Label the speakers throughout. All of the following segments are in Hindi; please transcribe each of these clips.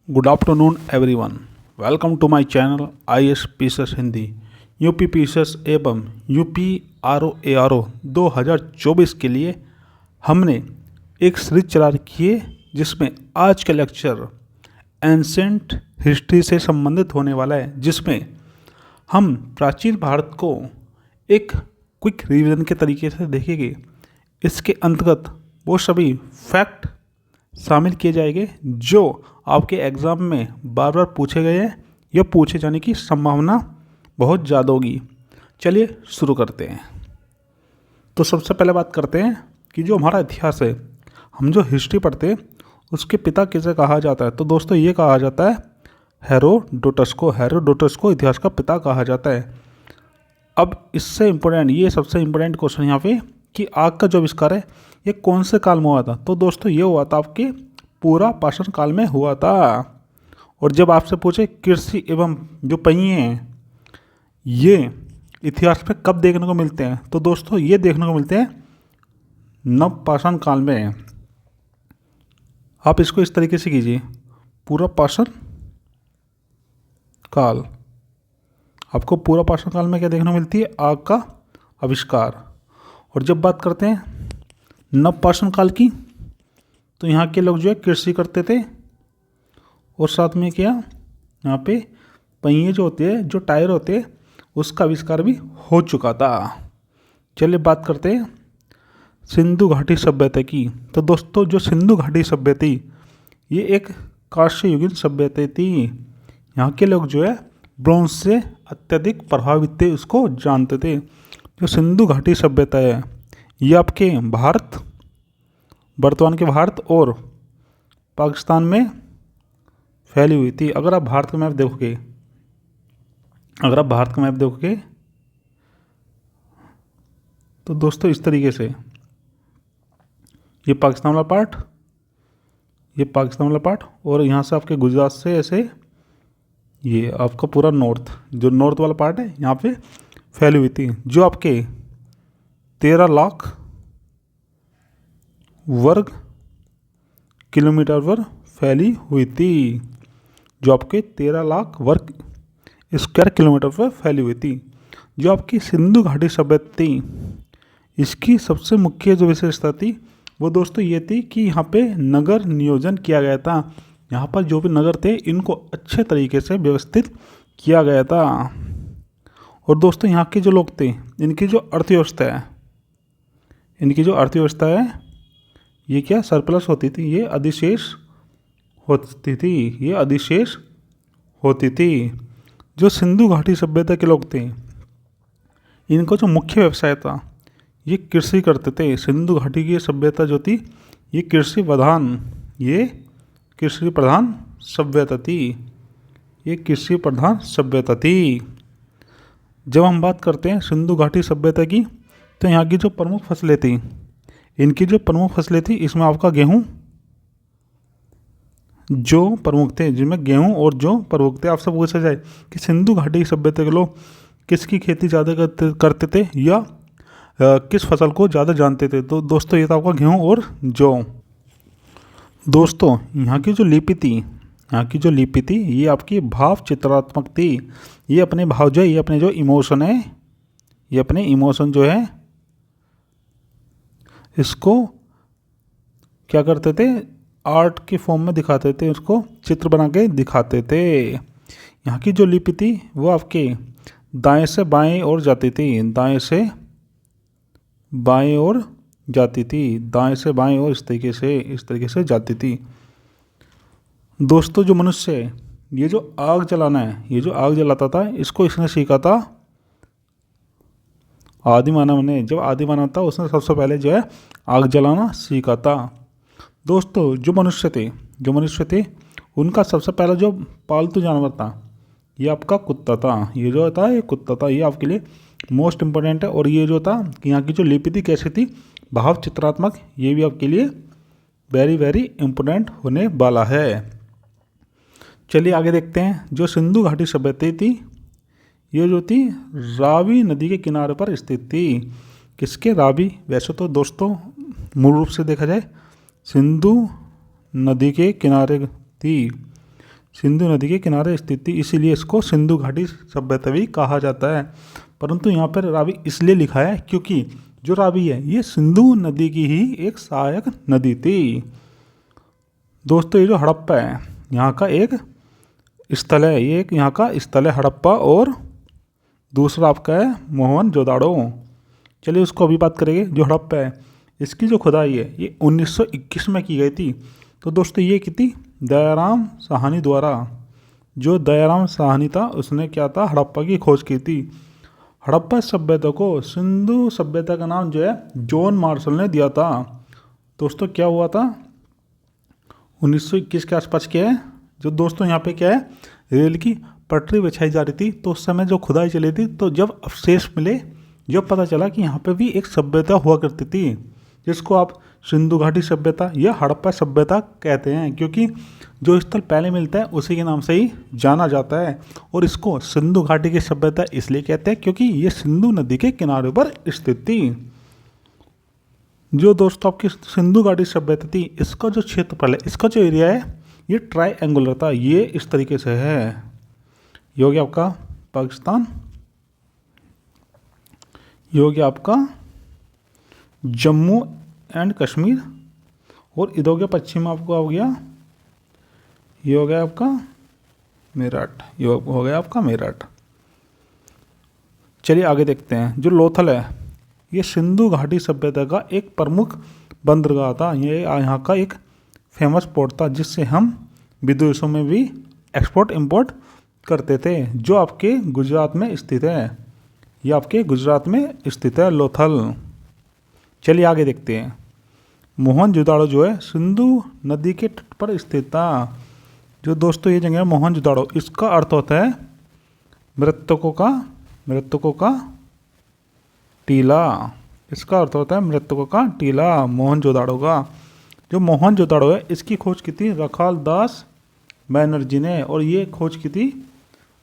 Speaker 1: Good afternoon everyone. Welcome to my channel IAS PCS Hindi. UP PCS एवं यूपी RO ARO 2024 के लिए हमने एक सीरीज चला रखी है जिसमें आज का लेक्चर एंसेंट हिस्ट्री से संबंधित होने वाला है, जिसमें हम प्राचीन भारत को एक क्विक रिवीजन के तरीके से देखेंगे। इसके अंतर्गत वो सभी फैक्ट शामिल किए जाएंगे जो आपके एग्ज़ाम में बार बार पूछे गए हैं या पूछे जाने की संभावना बहुत ज़्यादा होगी। चलिए शुरू करते हैं। तो सबसे पहले बात करते हैं कि जो हमारा इतिहास है, हम जो हिस्ट्री पढ़ते हैं उसके पिता किसे कहा जाता है। तो दोस्तों ये कहा जाता है हेरोडोटस को। हेरोडोटस को इतिहास का पिता कहा जाता है। अब इससे इम्पोर्टेंट, ये सबसे इम्पोर्टेंट क्वेश्चन यहाँ पे कि आग का जो आविष्कार है ये कौन से काल में हुआ था। तो दोस्तों ये हुआ था आपके पूरा पाषाण काल में हुआ था। और जब आपसे पूछे कृषि एवं जो पहिए हैं ये इतिहास में कब देखने को मिलते हैं, तो दोस्तों ये देखने को मिलते हैं नव पाषाण काल में। आप इसको इस तरीके से कीजिए, पूरा पाषाण काल। आपको पूरा पाषाण काल में क्या देखने को मिलती है, आग का आविष्कार। और जब बात करते हैं नव पाषाण काल की, तो यहाँ के लोग जो है कृषि करते थे और साथ में क्या यहाँ पे पहिए जो होते हैं, जो टायर होते हैं, उसका आविष्कार भी हो चुका था। चलिए बात करते हैं सिंधु घाटी सभ्यता की। तो दोस्तों जो सिंधु घाटी सभ्यता थी ये एक कांस्य युगीन सभ्यता थी। यहाँ के लोग जो है ब्रोंज से अत्यधिक प्रभावित थे, उसको जानते थे। जो सिंधु घाटी सभ्यता है ये आपके भारत, वर्तमान के भारत और पाकिस्तान में फैली हुई थी। अगर आप भारत का मैप देखोगे, तो दोस्तों इस तरीके से ये पाकिस्तान वाला पार्ट, और यहाँ से आपके गुजरात से ऐसे ये आपका पूरा नॉर्थ वाला पार्ट है, यहाँ पे फैली हुई थी। जो आपके 13 लाख वर्ग किलोमीटर पर फैली हुई थी। जो आपके 13 लाख वर्ग स्क्वायर किलोमीटर पर फैली हुई थी। जो आपकी सिंधु घाटी सभ्यता थी, इसकी सबसे मुख्य जो विशेषता थी वो दोस्तों ये थी कि यहाँ पे नगर नियोजन किया गया था। यहाँ पर जो भी नगर थे इनको अच्छे तरीके से व्यवस्थित किया गया था। और दोस्तों यहाँ के जो लोग थे, इनकी जो अर्थव्यवस्था है ये क्या सरप्लस होती थी, ये अधिशेष होती थी। जो सिंधु घाटी सभ्यता के लोग थे इनको जो मुख्य व्यवसाय था ये कृषि करते थे। सिंधु घाटी की सभ्यता जो थी ये कृषि प्रधान सभ्यता थी। जब हम बात करते हैं सिंधु घाटी सभ्यता की, तो यहाँ की जो प्रमुख फसलें थी, इसमें आपका गेहूँ जो प्रमुख थे, जिनमें गेहूँ और जो प्रमुख थे। आपसे पूछा जाए कि सिंधु घाटी सभ्यता के लोग किसकी खेती ज़्यादा करते थे या किस फसल को ज़्यादा जानते थे, तो दोस्तों ये था आपका गेहूँ और जौ। दोस्तों यहाँ की जो लिपि थी ये आपकी भाव चित्रात्मक थी। ये अपने भाव जो है, ये अपने जो इमोशन है, ये अपने इमोशन जो है इसको क्या करते थे, आर्ट के फॉर्म में दिखाते थे, उसको चित्र बना के दिखाते थे। यहाँ की जो लिपि थी वो आपके दाएं से बाएं ओर जाती थी, दाएं से बाएं ओर इस तरीके से जाती थी। दोस्तों जो मनुष्य है, ये जो आग जलाता था, इसको इसने सीखा था आदि मानव ने। जब आदि मानव था उसने सबसे पहले जो है आग जलाना सीखा था। दोस्तों जो मनुष्य थे उनका सबसे पहला जो पालतू जानवर था ये आपका कुत्ता था। ये कुत्ता था, ये आपके लिए मोस्ट इम्पोर्टेंट है। और ये जो था कि यहाँ की जो लिपि थी कैसी थी, भाव चित्रात्मक, ये भी आपके लिए वेरी वेरी इम्पोर्टेंट होने वाला है। चलिए आगे देखते हैं। जो सिंधु घाटी सभ्यता थी ये जो थी रावी नदी के किनारे पर स्थित थी। किसके, रावी। वैसे तो दोस्तों मूल रूप से देखा जाए सिंधु नदी के किनारे थी। सिंधु नदी के किनारे स्थित थी, इसीलिए इसको सिंधु घाटी सभ्यता भी कहा जाता है। परंतु यहाँ पर रावी इसलिए लिखा है क्योंकि जो रावी है ये सिंधु नदी की ही एक सहायक नदी थी। दोस्तों ये जो हड़प्पा है यहाँ का एक स्थल है, ये एक यहाँ का स्थल है हड़प्पा, और दूसरा आपका है मोहनजोदाड़ो। चलिए उसको अभी बात करेंगे। जो हड़प्पा है इसकी जो खुदाई है ये 1921 में की गई थी। तो दोस्तों ये की थी दयाराम साहनी द्वारा। जो दयाराम साहनी था उसने क्या था, हड़प्पा की खोज की थी। हड़प्पा सभ्यता को सिंधु सभ्यता का नाम जो है जॉन मार्शल ने दिया था। दोस्तों क्या हुआ था 1921 के आसपास, क्या है जो दोस्तों यहाँ पे क्या है रेल की पटरी बिछाई जा रही थी, तो उस समय जो खुदाई चली थी, तो जब अवशेष मिले जब पता चला कि यहाँ पे भी एक सभ्यता हुआ करती थी, जिसको आप सिंधु घाटी सभ्यता या हड़प्पा सभ्यता कहते हैं, क्योंकि जो स्थल पहले मिलता है उसी के नाम से ही जाना जाता है। और इसको सिंधु घाटी की सभ्यता इसलिए कहते हैं क्योंकि ये सिंधु नदी के किनारे पर स्थित थी। जो दोस्तों आपकी सिंधु घाटी सभ्यता थी, इसका जो क्षेत्रफल है, इसका जो एरिया है ये ट्राईएंगुलर था। ये इस तरीके से है, ये हो गया आपका पाकिस्तान, ये हो गया आपका जम्मू एंड कश्मीर, और इधर हो गया पश्चिम आपको हो गया, ये हो गया आपका मेरठ, ये हो गया आपका मेरठ। चलिए आगे देखते हैं। जो लोथल है ये सिंधु घाटी सभ्यता का एक प्रमुख बंदरगाह था। ये यहाँ का एक फेमस पोर्ट था जिससे हम विदेशों में भी एक्सपोर्ट इंपोर्ट करते थे, जो आपके गुजरात में स्थित है। ये आपके गुजरात में स्थित है लोथल। चलिए आगे देखते हैं। मोहनजोदाड़ो जो है सिंधु नदी के तट पर स्थित था। जो दोस्तों ये जगह है मोहनजोदाड़ो, इसका अर्थ होता है मृतकों का टीला। इसका अर्थ होता है मृतकों का टीला, मोहनजोदाड़ो का। जो मोहनजोदाड़ो है इसकी खोज की थी रखाल दास बैनर्जी ने, और ये खोज की थी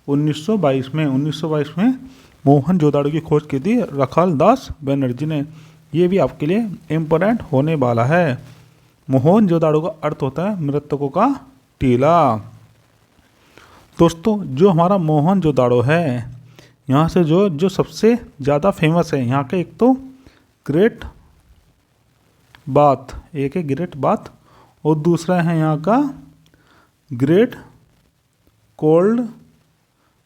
Speaker 1: 1922 में। 1922 में मोहनजोदाड़ो की खोज की थी रखाल दास बैनर्जी ने। ये भी आपके लिए इम्पोर्टेंट होने वाला है। मोहनजोदाड़ो का अर्थ होता है मृतकों का टीला। दोस्तों जो हमारा मोहनजोदाड़ो है, यहाँ से जो सबसे ज़्यादा फेमस है यहाँ का, एक तो ग्रेट बाथ, एक है ग्रेट बाथ, और दूसरा है यहाँ का ग्रेट कोल्ड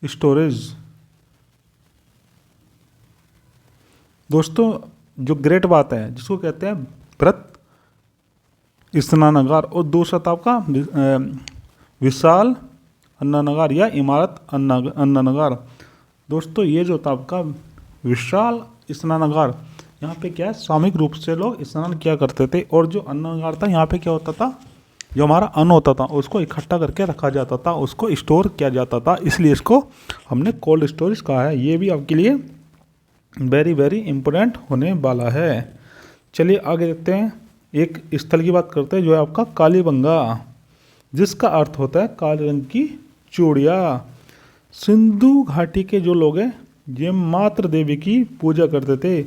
Speaker 1: स्टोरेज। दोस्तों जो ग्रेट बात है जिसको कहते हैं व्रत स्नानागार, और दूसरा था आपका विशाल अन्नानगार या इमारत अन्नानगार। दोस्तों ये जो था आपका विशाल स्नानागार, यहाँ पे क्या है सामूहिक रूप से लोग स्नान किया करते थे, और जो अन्नानगार था यहाँ पे क्या होता था, जो हमारा अन्न होता था उसको इकट्ठा करके रखा जाता था, उसको स्टोर किया जाता था, इसलिए इसको हमने कोल्ड स्टोरेज कहा है। ये भी आपके लिए वेरी वेरी इम्पोर्टेंट होने वाला है। चलिए आगे देखते हैं। एक स्थल की बात करते हैं जो है आपका कालीबंगा, जिसका अर्थ होता है काले रंग की चूड़िया। सिंधु घाटी के जो लोग हैं ये मात्र देवी की पूजा करते थे,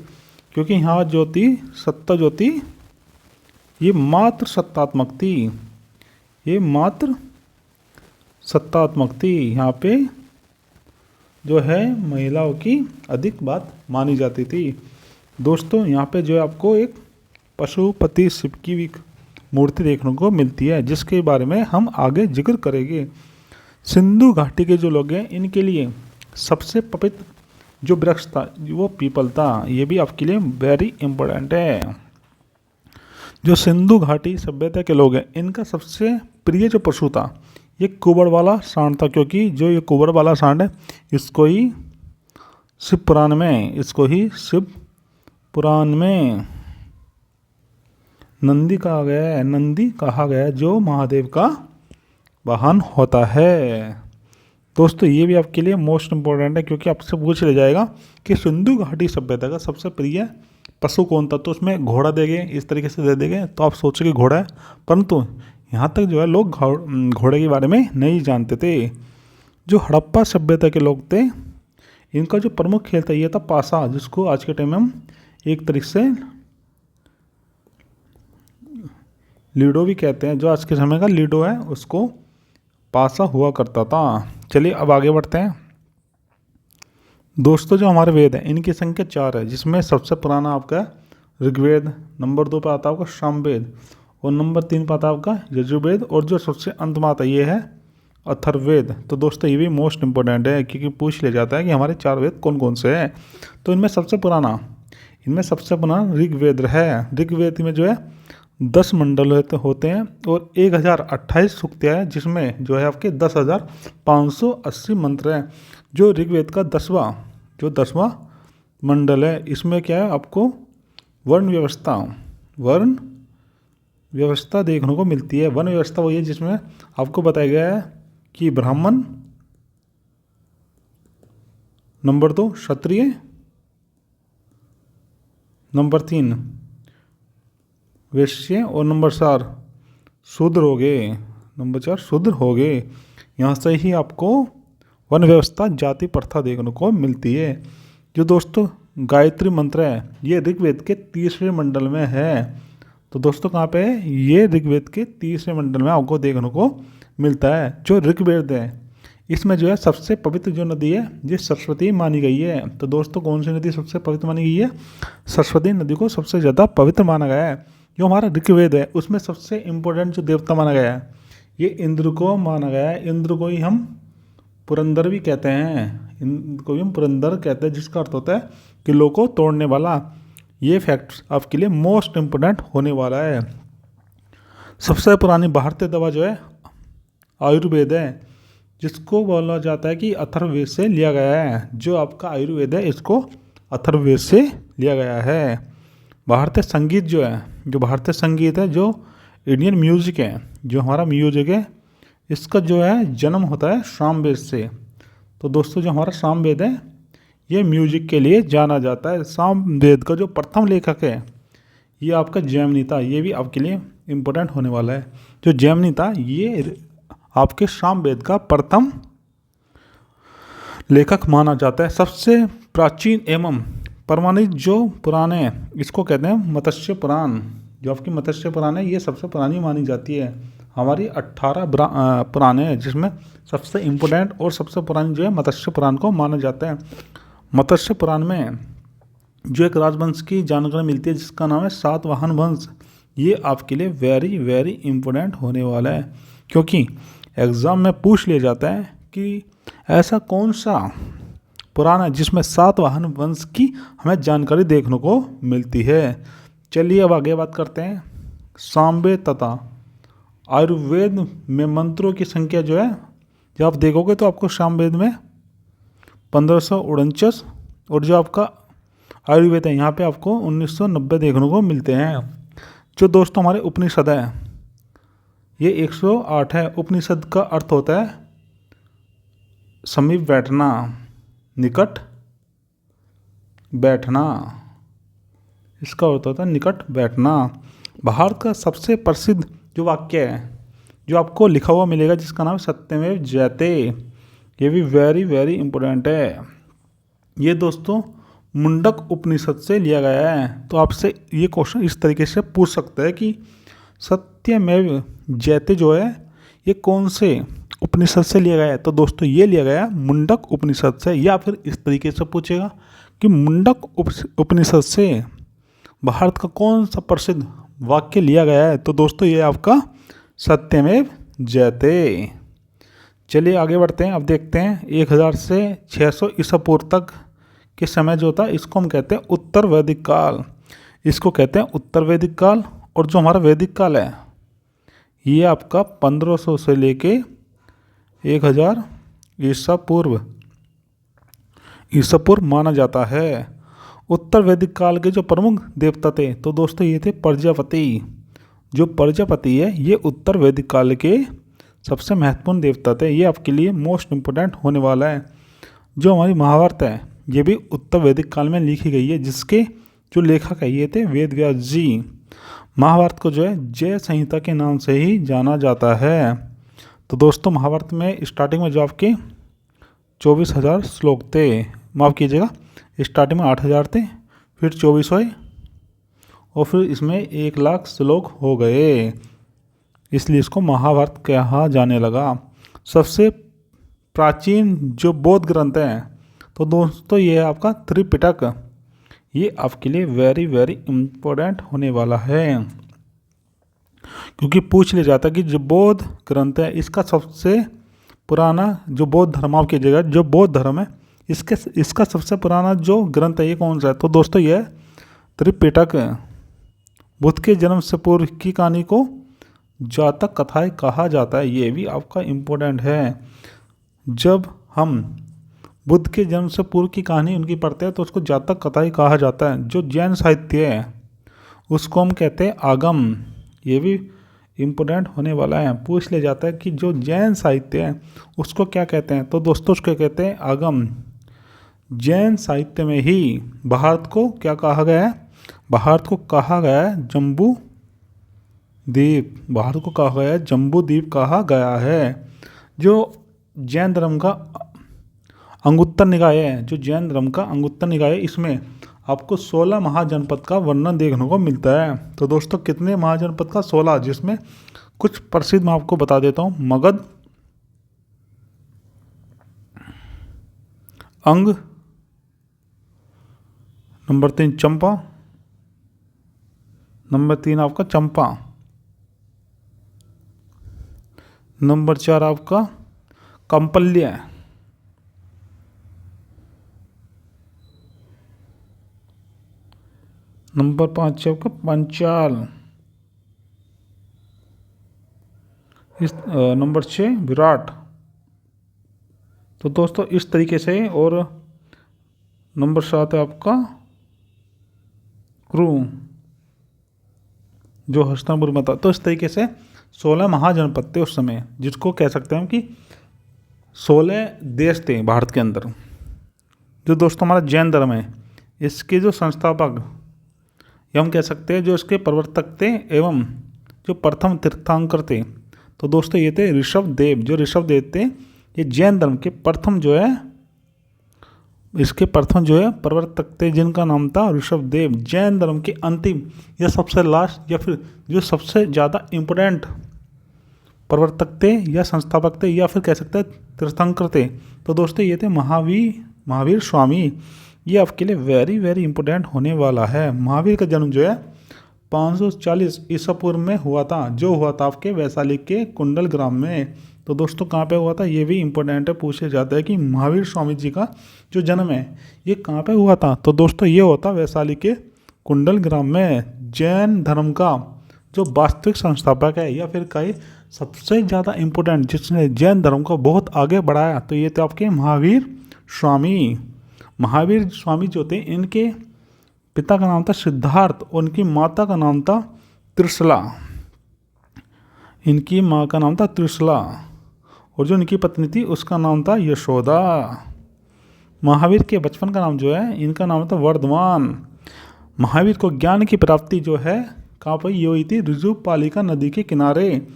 Speaker 1: क्योंकि यहाँ जो थी सत्ता जो थी ये मात्र सत्तात्मक थी, ये मात्र सत्तात्मक थी। यहाँ पे जो है महिलाओं की अधिक बात मानी जाती थी। दोस्तों यहाँ पे जो है आपको एक पशुपति शिव की भी मूर्ति देखने को मिलती है, जिसके बारे में हम आगे जिक्र करेंगे। सिंधु घाटी के जो लोग हैं इनके लिए सबसे पवित्र जो वृक्ष था वो पीपल था। ये भी आपके लिए वेरी इम्पोर्टेंट है। जो सिंधु घाटी सभ्यता के लोग हैं इनका सबसे प्रिय जो पशु था ये कुबड़ वाला सांड था, क्योंकि जो ये कुबड़ वाला सांड है इसको ही शिव पुराण में नंदी कहा गया है, जो महादेव का वाहन होता है। दोस्तों ये भी आपके लिए मोस्ट इम्पोर्टेंट है, क्योंकि आपसे पूछ लिया जाएगा कि सिंधु घाटी सभ्यता का सबसे प्रिय पशु कौन था, तो उसमें घोड़ा देंगे, इस तरीके से दे देंगे तो आप सोचोगे घोड़ा है, परंतु यहाँ तक जो है लोग घोड़े के बारे में नहीं जानते थे। जो हड़प्पा सभ्यता के लोग थे इनका जो प्रमुख खेल था ये था पासा, जिसको आज के टाइम में हम एक तरीके से लूडो भी कहते हैं। जो आज के समय का लूडो है उसको पासा हुआ करता था। चलिए अब आगे बढ़ते हैं। दोस्तों जो हमारे वेद हैं इनकी संख्या 4 है, जिसमें सबसे पुराना आपका ऋग्वेद, नंबर 2 पर आता है आपका सामवेद, और नंबर 3 पर आता है आपका यजुर्वेद, और जो सबसे अंत में आता है ये है अथर्ववेद। तो दोस्तों ये भी मोस्ट इंपॉर्टेंट है, क्योंकि पूछ लिया जाता है कि हमारे 4 वेद कौन कौन से हैं। तो इनमें सबसे पुराना ऋग्वेद है। ऋग्वेद में जो है 10 मंडल होते हैं और 1028 सूक्तियाँ हैं, जिसमें जो है आपके 10,580 मंत्र हैं। जो ऋग्वेद का 10वां मंडल है, इसमें क्या है आपको वर्ण व्यवस्था देखने को मिलती है। वर्ण व्यवस्था वही है जिसमें आपको बताया गया है कि ब्राह्मण, नंबर 2 क्षत्रिय, नंबर 3 वैश्य, और नंबर 4 शूद्र हो गए। यहाँ से ही आपको वन व्यवस्था, जाति प्रथा देखने को मिलती है। जो दोस्तों गायत्री मंत्र है ये ऋग्वेद के 3रे मंडल में है। तो दोस्तों कहाँ पे है? ये ऋग्वेद के 3रे मंडल में आपको देखने को मिलता है। जो ऋग्वेद है इसमें जो है सबसे पवित्र जो नदी है ये सरस्वती मानी गई है। तो दोस्तों कौन सी नदी सबसे पवित्र मानी गई है? सरस्वती नदी को सबसे ज़्यादा पवित्र माना गया है। जो हमारा ऋग्वेद है उसमें सबसे इम्पोर्टेंट जो देवता माना गया है ये इंद्र को माना गया है। इंद्र को ही हम पुरंदर भी कहते हैं, इंद्र को भी हम पुरंदर कहते हैं, जिसका अर्थ होता है किलों को तोड़ने वाला। ये फैक्ट आपके लिए मोस्ट इम्पोर्टेंट होने वाला है। सबसे पुरानी भारतीय दवा जो है आयुर्वेद है, जिसको बोला जाता है कि अथर्ववेद से लिया गया है। जो आपका आयुर्वेद है इसको अथर्ववेद से लिया गया है। भारतीय संगीत जो है, जो भारतीय संगीत है, जो इंडियन म्यूजिक है, जो हमारा म्यूजिक है, इसका जो है जन्म होता है सामवेद से। तो दोस्तों जो हमारा सामवेद है ये म्यूजिक के लिए जाना जाता है। सामवेद का जो प्रथम लेखक है ये आपका जैमिनी था। ये भी आपके लिए इम्पोर्टेंट होने वाला है। जो जैमिनी था ये आपके सामवेद का प्रथम लेखक माना जाता है। सबसे प्राचीन एवं प्रमाणित जो पुराण है इसको कहते हैं मत्स्य पुराण। जो आपकी मत्स्य पुराण है ये सबसे पुरानी मानी जाती है। हमारी 18 पुराण है, जिसमें सबसे इम्पोर्टेंट और सबसे पुरानी जो है मत्स्य पुराण को माना जाता है। मत्स्य पुराण में जो एक राजवंश की जानकारी मिलती है जिसका नाम है सातवाहन वंश। ये आपके लिए वेरी वेरी इम्पोर्टेंट होने वाला है, क्योंकि एग्ज़ाम में पूछ लिया जाता है कि ऐसा कौन सा पुराण है जिसमें सातवाहन वंश की हमें जानकारी देखने को मिलती है। चलिए अब आगे बात करते हैं। सामवेद तथा आयुर्वेद में मंत्रों की संख्या जो है, जब आप देखोगे तो आपको सामवेद में 1549 और जो आपका आयुर्वेद है यहाँ पे आपको 1990 देखने को मिलते हैं। जो दोस्तों हमारे उपनिषद है ये 108 है। उपनिषद का अर्थ होता है समीप बैठना, निकट बैठना, इसका अर्थ होता है निकट बैठना। भारत का सबसे प्रसिद्ध जो वाक्य है जो आपको लिखा हुआ मिलेगा जिसका नाम है सत्यमेव जयते। ये भी वेरी वेरी इंपॉर्टेंट है। ये दोस्तों मुंडक उपनिषद से लिया गया है। तो आपसे ये क्वेश्चन इस तरीके से पूछ सकता है कि सत्यमेव जयते जो है ये कौन से उपनिषद से लिया गया है? तो दोस्तों ये लिया गया मुंडक उपनिषद से। या फिर इस तरीके से पूछेगा कि मुंडक उपनिषद से भारत का कौन सा प्रसिद्ध वाक्य लिया गया है? तो दोस्तों ये आपका सत्यमेव जयते। चलिए आगे बढ़ते हैं। अब देखते हैं 1000 से 600 ईसा पूर्व तक के समय जो था इसको हम कहते हैं उत्तर वैदिक काल। इसको कहते हैं उत्तर वैदिक काल। और जो हमारा वैदिक काल है ये आपका 1500 से लेके 1000 ईसा पूर्व माना जाता है। उत्तर वैदिक काल के जो प्रमुख देवता थे तो दोस्तों ये थे प्रजापति। जो प्रजापति है ये उत्तर वैदिक काल के सबसे महत्वपूर्ण देवता थे। ये आपके लिए मोस्ट इम्पोर्टेंट होने वाला है। जो हमारी महाभारत है ये भी उत्तर वैदिक काल में लिखी गई है, जिसके जो लेखक है ये थे वेद व्यास जी। महाभारत को जो है जय संहिता के नाम से ही जाना जाता है। तो दोस्तों महाभारत में स्टार्टिंग में जो आपके 24,000 श्लोक थे, माफ़ कीजिएगा, स्टार्टिंग में 8,000 थे, फिर 24 हुए और फिर इसमें 1,00,000 श्लोक हो गए, इसलिए इसको महाभारत कहा जाने लगा। सबसे प्राचीन जो बौद्ध ग्रंथ है, तो दोस्तों ये है आपका त्रिपिटक। ये आपके लिए वेरी वेरी इम्पोर्टेंट होने वाला है, क्योंकि पूछ लिया जाता है कि जो बौद्ध ग्रंथ है इसका सबसे पुराना, जो बौद्ध धर्म आपकी जगह जो बौद्ध धर्म है इसका सबसे पुराना जो ग्रंथ है ये कौन सा है, तो दोस्तों ये त्रिपिटक। बुद्ध के जन्म से पूर्व की कहानी को जातक कथाएं कहा जाता है, ये भी आपका इम्पोर्टेंट है। जब हम बुद्ध के जन्म से पूर्व की कहानी उनकी पढ़ते हैं तो उसको जातक कथाएं कहा जाता है। जो जैन साहित्य है उसको हम कहते हैं आगम, ये भी इम्पोर्टेंट होने वाला है। पूछ लिया जाता है कि जो जैन साहित्य है उसको क्या कहते हैं, तो दोस्तों उसको कहते हैं आगम। जैन साहित्य में ही भारत को क्या कहा गया है, भारत को कहा गया है जम्बू द्वीप, भारत को कहा गया है जम्बू द्वीप कहा गया है। जो जैन धर्म का अंगुत्तर निकाय है, जो जैन धर्म का अंगुत्तर निकाय है, इसमें आपको 16 महाजनपद का वर्णन देखने को मिलता है। तो दोस्तों कितने महाजनपद का, 16, जिसमें कुछ प्रसिद्ध मैं आपको बता देता हूँ। मगध, अंग, नंबर 3 चंपा, नंबर 3 आपका चंपा, नंबर 4 आपका कंपल्य, नंबर 5 है आपका पंचाल, नंबर 6 विराट। तो दोस्तों इस तरीके से, और नंबर 7 है आपका क्रू, जो हस्तिनापुर में था। तो इस तरीके से 16 महाजनपद थे उस समय, जिसको कह सकते हैं कि 16 देश थे भारत के अंदर। जो दोस्तों हमारा जैन धर्म है इसके जो संस्थापक, या हम कह सकते हैं जो इसके प्रवर्तक थे एवं जो प्रथम तीर्थंकर थे, तो दोस्तों ये थे ऋषभ देव। जो ऋषभ देव थे ये जैन धर्म के प्रथम जो है, इसके प्रथम जो है प्रवर्तक थे, जिनका नाम था ऋषभ देव। जैन धर्म के अंतिम या सबसे लास्ट, या फिर जो सबसे ज़्यादा इम्पोर्टेंट प्रवर्तक थे या संस्थापक थे, या फिर कह सकते हैं तीर्थंकर थे, तो दोस्तों ये थे महावीर स्वामी। ये आपके लिए वेरी वेरी इंपॉर्टेंट होने वाला है। महावीर का जन्म जो है 540 ईसा पूर्व में हुआ था, जो हुआ था आपके वैशाली के कुंडल ग्राम में। तो दोस्तों कहाँ पे हुआ था, ये भी इम्पोर्टेंट है। पूछा जाता है कि महावीर स्वामी जी का जो जन्म है ये कहाँ पे हुआ था, तो दोस्तों ये होता वैशाली के कुंडल ग्राम में। जैन धर्म का जो वास्तविक संस्थापक है, या फिर कई सबसे ज़्यादा इम्पोर्टेंट जिसने जैन धर्म को बहुत आगे बढ़ाया, तो ये थे आपके महावीर स्वामी। महावीर स्वामी जो थे, इनके पिता का नाम था सिद्धार्थ और उनकी माता का नाम था त्रिशला। इनकी माँ का नाम था त्रिशला और जो इनकी पत्नी थी उसका नाम था यशोदा। महावीर के बचपन का नाम जो है, इनका नाम था वर्धमान। महावीर को ज्ञान की प्राप्ति जो है कहाँ पर ये हुई थी, ऋजुपालिका नदी के किनारे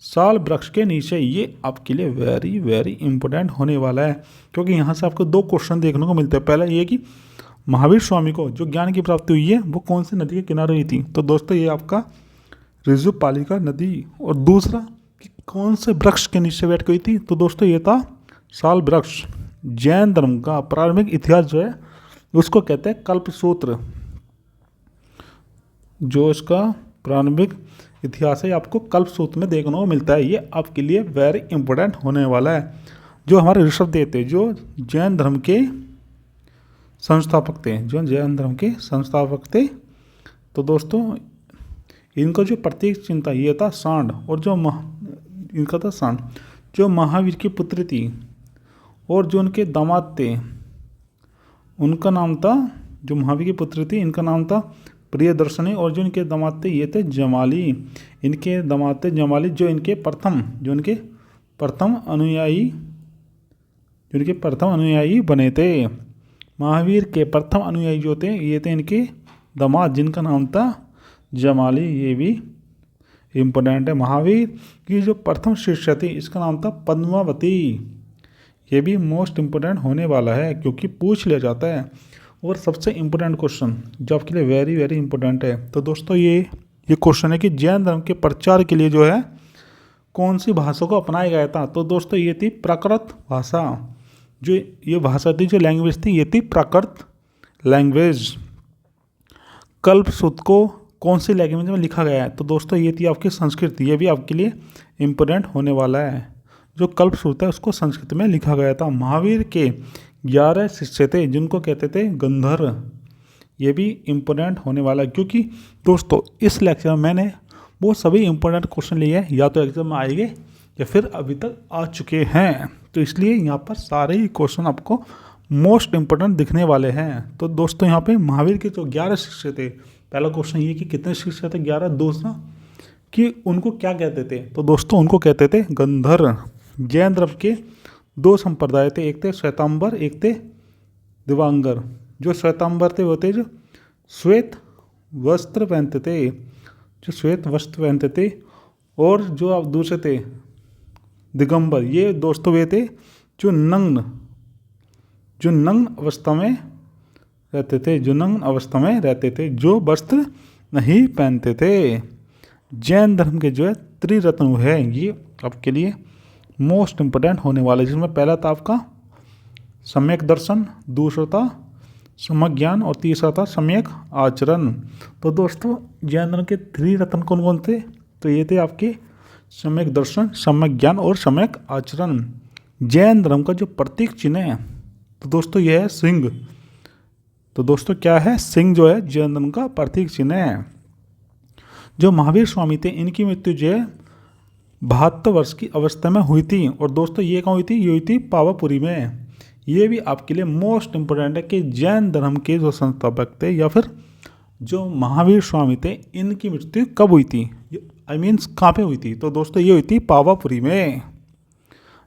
Speaker 1: साल वृक्ष के नीचे। ये आपके लिए वेरी वेरी इंपॉर्टेंट होने वाला है, क्योंकि यहाँ से आपको 2 क्वेश्चन देखने को मिलते हैं। पहला ये कि महावीर स्वामी को जो ज्ञान की प्राप्ति हुई है वो कौन सी नदी के किनारे हुई थी, तो दोस्तों ये आपका ऋजुपालिका नदी। और दूसरा कि कौन से वृक्ष के नीचे बैठ गई थी, तो दोस्तों ये था साल वृक्ष। जैन धर्म का प्रारंभिक इतिहास जो है उसको कहते हैं कल्पसूत्र। जो इसका प्रारंभिक इतिहास है आपको कल्पसूत्र में देखने को मिलता है। ये आपके लिए वेरी इंपॉर्टेंट होने वाला है। जो हमारे ऋषभ देव थे, जो जैन धर्म के संस्थापक थे, जो जैन धर्म के संस्थापक थे, तो दोस्तों इनका जो प्रतीक चिन्ह था ये था सांड, और जो इनका था सांड। जो महावीर की पुत्री थी और जो उनके दामाद थे उनका नाम था, जो महावीर की पुत्री थी इनका नाम था प्रियदर्शनी, और जो इनके दामाद थे ये थे जमाली। इनके दामाद थे जमाली, जो इनके प्रथम अनुयायी बने थे। महावीर के प्रथम अनुयायी जो थे ये थे इनके दामाद, जिनका नाम था जमाली। ये भी इम्पोर्टेंट है। महावीर की जो प्रथम शिष्या थी इसका नाम था पद्मावती। ये भी मोस्ट इम्पोर्टेंट होने वाला है, क्योंकि पूछ लिया जाता है। और सबसे इम्पोर्टेंट क्वेश्चन जो आपके लिए वेरी वेरी इंपॉर्टेंट है, तो दोस्तों ये क्वेश्चन है कि जैन धर्म के प्रचार के लिए जो है कौन सी भाषा को अपनाया गया था? तो दोस्तों ये थी प्राकृत भाषा। जो ये भाषा थी, जो लैंग्वेज थी, ये थी प्राकृत लैंग्वेज। कल्पसूत्र को कौन सी लैंग्वेज में लिखा गया है? तो दोस्तों ये थी आपकी संस्कृत। ये भी आपके लिए इम्पोर्टेंट होने वाला है। जो कल्पसूत्र है उसको संस्कृत में लिखा गया था। महावीर के 11 शिष्य थे जिनको कहते थे गंधर्व। ये भी इम्पोर्टेंट होने वाला है, क्योंकि दोस्तों इस लेक्चर में मैंने वो सभी इम्पोर्टेंट क्वेश्चन लिए हैं, या तो एग्जाम में आएंगे या फिर अभी तक आ चुके हैं। तो इसलिए यहाँ पर सारे ही क्वेश्चन आपको मोस्ट इम्पोर्टेंट दिखने वाले हैं। तो दोस्तों यहाँ पे महावीर के जो 11 शिष्य थे, पहला क्वेश्चन ये कि कितने शिष्य थे? 11। दूसरा कि उनको क्या कहते थे? तो दोस्तों उनको कहते थे गंधर्व। जैन धर्म के 2 संप्रदाय थे, एक थे श्वेतांबर, एक थे दिवांगर। जो श्वेतांबर थे वो थे जो श्वेत वस्त्र पहनते थे, और जो आप दूसरे थे दिगंबर। ये दोस्तों वे थे जो नग्न अवस्था में रहते थे, जो वस्त्र नहीं पहनते थे। जैन धर्म के जो है त्रिरत्न है, ये आपके लिए मोस्ट इम्पोर्टेंट होने वाले, जिसमें पहला था आपका सम्यक दर्शन, दूसरा था सम्यक ज्ञान और तीसरा था सम्यक आचरण। तो दोस्तों जैन धर्म के त्रिरत्न कौन कौन थे? तो ये थे आपके सम्यक दर्शन, सम्यक ज्ञान और सम्यक आचरण। जैन धर्म का जो प्रतीक चिन्ह है तो दोस्तों यह है सिंह। तो दोस्तों क्या है? सिंह जो है जैन धर्म का प्रतीक चिन्ह है। जो महावीर स्वामी थे इनकी मृत्यु जो है 72 वर्ष की अवस्था में हुई थी। और दोस्तों ये कहाँ हुई थी? ये हुई थी पावापुरी में। ये भी आपके लिए मोस्ट इम्पोर्टेंट है कि जैन धर्म के जो संस्थापक थे या फिर जो महावीर स्वामी थे, इनकी मृत्यु कब हुई थी? आई मीन्स कहाँ पे हुई थी? तो दोस्तों ये हुई थी पावापुरी में।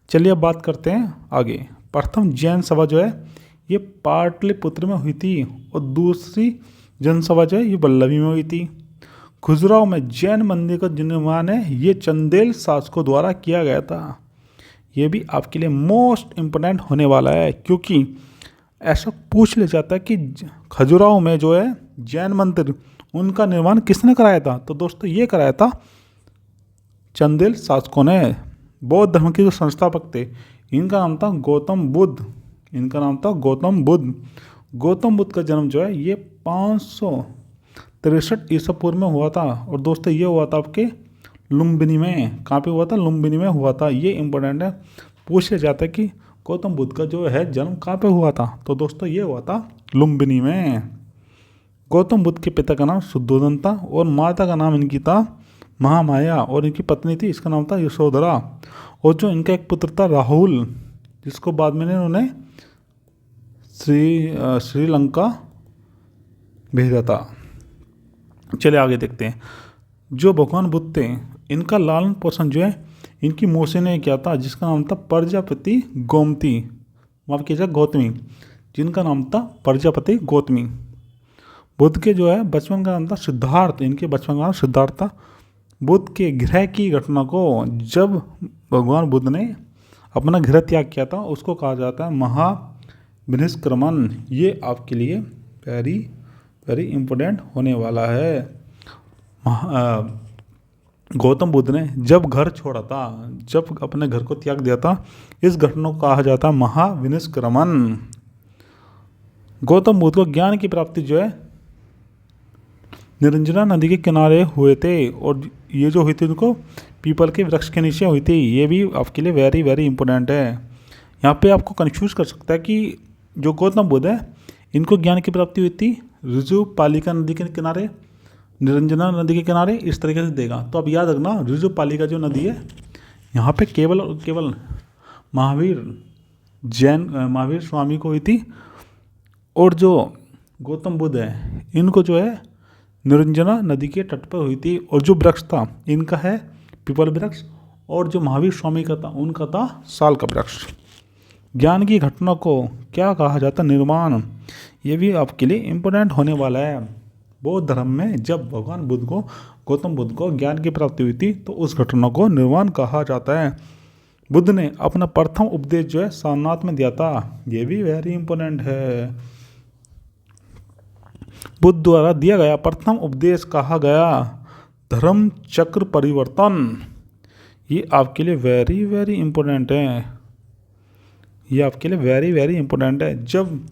Speaker 1: चलिए अब बात करते हैं आगे। प्रथम जैन सभा जो है ये पाटलिपुत्र में हुई थी, और दूसरी जैन सभा जो है ये वल्लभी में हुई थी। खजुराहो में जैन मंदिर का निर्माण है ये चंदेल शासकों द्वारा किया गया था। ये भी आपके लिए मोस्ट इम्पोर्टेंट होने वाला है, क्योंकि ऐसा पूछ ले जाता है कि खजुराहो में जो है जैन मंदिर, उनका निर्माण किसने कराया था? तो दोस्तों ये कराया था चंदेल शासकों ने। बौद्ध धर्म के जो संस्थापक थे इनका नाम था गौतम बुद्ध। गौतम बुद्ध का जन्म जो है ये 563 ईसा पूर्व में हुआ था। और दोस्तों ये हुआ था आपके लुम्बिनी में। कहाँ पे हुआ था? लुम्बिनी में हुआ था। ये इंपॉर्टेंट है, पूछा जाता है कि गौतम बुद्ध का जो है जन्म कहाँ पे हुआ था? तो दोस्तों ये हुआ था लुम्बिनी में। गौतम बुद्ध के पिता का नाम शुद्धोधन था, और माता का नाम इनकी था महामाया, और इनकी पत्नी थी, इसका नाम था यशोधरा। और जो इनका एक पुत्र था राहुल, जिसको बाद में इन्होंने श्रीलंका भेजा था। चलिए आगे देखते हैं। जो भगवान बुद्ध थे इनका लालन पोषण जो है इनकी मौसी ने किया था, जिसका नाम था प्रजापति गोमती, माफ कीजिएगा गौतमी, जिनका नाम था प्रजापति गौतमी। बुद्ध के जो है बचपन का नाम था सिद्धार्थ, इनके बचपन का नाम सिद्धार्थ था। बुद्ध के गृह की घटना को जब भगवान बुद्ध ने अपना गृह त्याग किया था उसको कहा जाता है महाविनिष्क्रमण। ये आपके लिए वेरी वेरी इम्पोर्टेंट होने वाला है। गौतम बुद्ध ने जब घर छोड़ा था, जब अपने घर को त्याग दिया था, इस घटना को कहा जाता है महाविनिष्क्रमण। गौतम बुद्ध को ज्ञान की प्राप्ति जो है निरंजना नदी के किनारे हुए थे, और ये जो हुई थी उनको पीपल के वृक्ष के नीचे हुई थी। ये भी आपके लिए वेरी वेरी इंपॉर्टेंट है। यहाँ पे आपको कंफ्यूज कर सकता है कि जो गौतम बुद्ध है इनको ज्ञान की प्राप्ति हुई थी ऋजु पालिका नदी के किनारे, निरंजना नदी के किनारे, इस तरीके से देगा। तो अब याद रखना ऋजु पालिका जो नदी है यहाँ पे केवल और केवल महावीर स्वामी को हुई थी, और जो गौतम बुद्ध है इनको जो है निरंजना नदी के तट पर हुई थी। और जो वृक्ष था इनका है पीपल वृक्ष, और जो महावीर स्वामी का था उनका था साल का वृक्ष। ज्ञान की घटना को क्या कहा जाता है? निर्वाण। ये भी आपके लिए इम्पोर्टेंट होने वाला है। बौद्ध धर्म में जब भगवान गौतम बुद्ध को ज्ञान की प्राप्ति हुई थी तो उस घटना को निर्वाण कहा जाता है। बुद्ध ने अपना प्रथम उपदेश जो है सारनाथ में दिया था। ये भी वेरी इंपॉर्टेंट है। बुद्ध द्वारा दिया गया प्रथम उपदेश कहा गया धर्म चक्र परिवर्तन। ये आपके लिए वेरी वेरी इंपॉर्टेंट है, ये आपके लिए वेरी वेरी इंपॉर्टेंट है। जब